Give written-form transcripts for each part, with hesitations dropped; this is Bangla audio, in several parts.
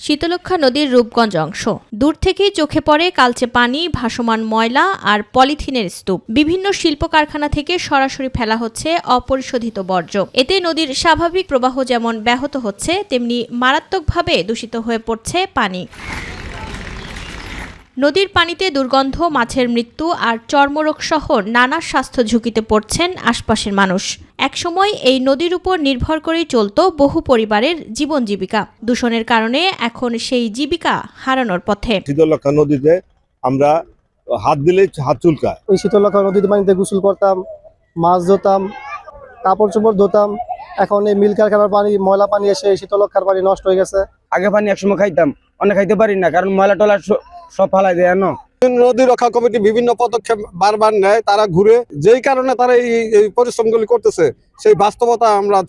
শীতলক্ষ্যা নদীর রূপগঞ্জ অংশ। দূর থেকেই চোখে পড়ে কালচে পানি, ভাসমান ময়লা আর পলিথিনের স্তূপ। বিভিন্ন শিল্প কারখানা থেকে সরাসরি ফেলা হচ্ছে অপরিশোধিত বর্জ্য। এতে নদীর স্বাভাবিক প্রবাহ যেমন ব্যাহত হচ্ছে, তেমনি মারাত্মকভাবে দূষিত হয়ে পড়ছে পানি। নদীর পানিতে দুর্গন্ধ, মাছের মৃত্যু আর চর্মরোগ সহ নানা স্বাস্থ্য ঝুঁকিতে পড়ছেন আশপাশের মানুষ। একসময় এই নদীর উপর নির্ভর করেই চলত বহু পরিবারের জীবন জীবিকা। দূষণের কারণে এখন সেই জীবিকা হারানোর পথে। শীতলক্ষ্যা নদীতে আমরা হাত দিলে হাত চুলকায়। ওই শীতলক্ষ্যা নদীতে পানিতে গোসল করতাম, মাছ ধরতাম, কাপড় চোপড় ধুতাম। এখন এই মিল কারখানার পানি, ময়লা পানি এসে শীতলক্ষ্যার পানি নষ্ট হয়ে গেছে। আগে পানি একসময় খাইতাম, অনেক খাইতে পারি না, কারণ ময়লা টলা সব ফালাই দেয়। নদী রক্ষা কমিটি বিভিন্ন পদক্ষেপ বারবার নেয়, তারা ঘুরে, যেই কারণে তারা এই পরিশ্রমগুলি করতেছে সেই বাস্তবতা আমরা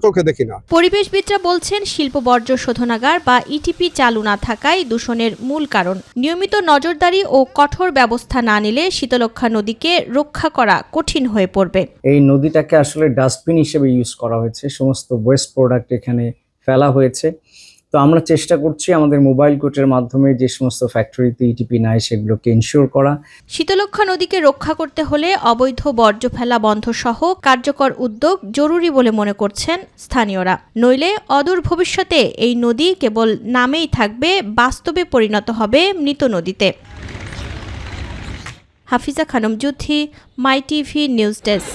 চোখে দেখি না। পরিবেশবিদরা বলছেন, শিল্প বর্জ্য শোধনাগার বা ইটিপি চালু না থাকায় দূষণের মূল কারণ। নিয়মিত নজরদারি ও কঠোর ব্যবস্থা না নিলে শীতলক্ষ্যা নদীকে রক্ষা করা কঠিন হয়ে পড়বে। এই নদীটাকে আসলে ডাস্টবিন হিসেবে ইউজ করা হয়েছে, সমস্ত ওয়েস্ট প্রোডাক্ট এখানে ফেলা হয়েছে। তো আমরা চেষ্টা করছি আমাদের মোবাইল কোর্টের মাধ্যমে যে সমস্ত ফ্যাক্টরিতে ইটিপি নাই সেগুলোকে ইনশিওর করা। শীতলক্ষ্যা নদীকে রক্ষা করতে হলে অবৈধ বর্জ্য ফেলা বন্ধ সহ কার্যকর উদ্যোগ জরুরি বলে মনে করছেন স্থানীয়রা। নইলে অদূর ভবিষ্যতে এই নদী কেবল নামেই থাকবে, বাস্তবে পরিণত হবে মৃত নদীতে। হাফিজা খানম জুথি, মাই টিভি নিউজ ডেস্ক।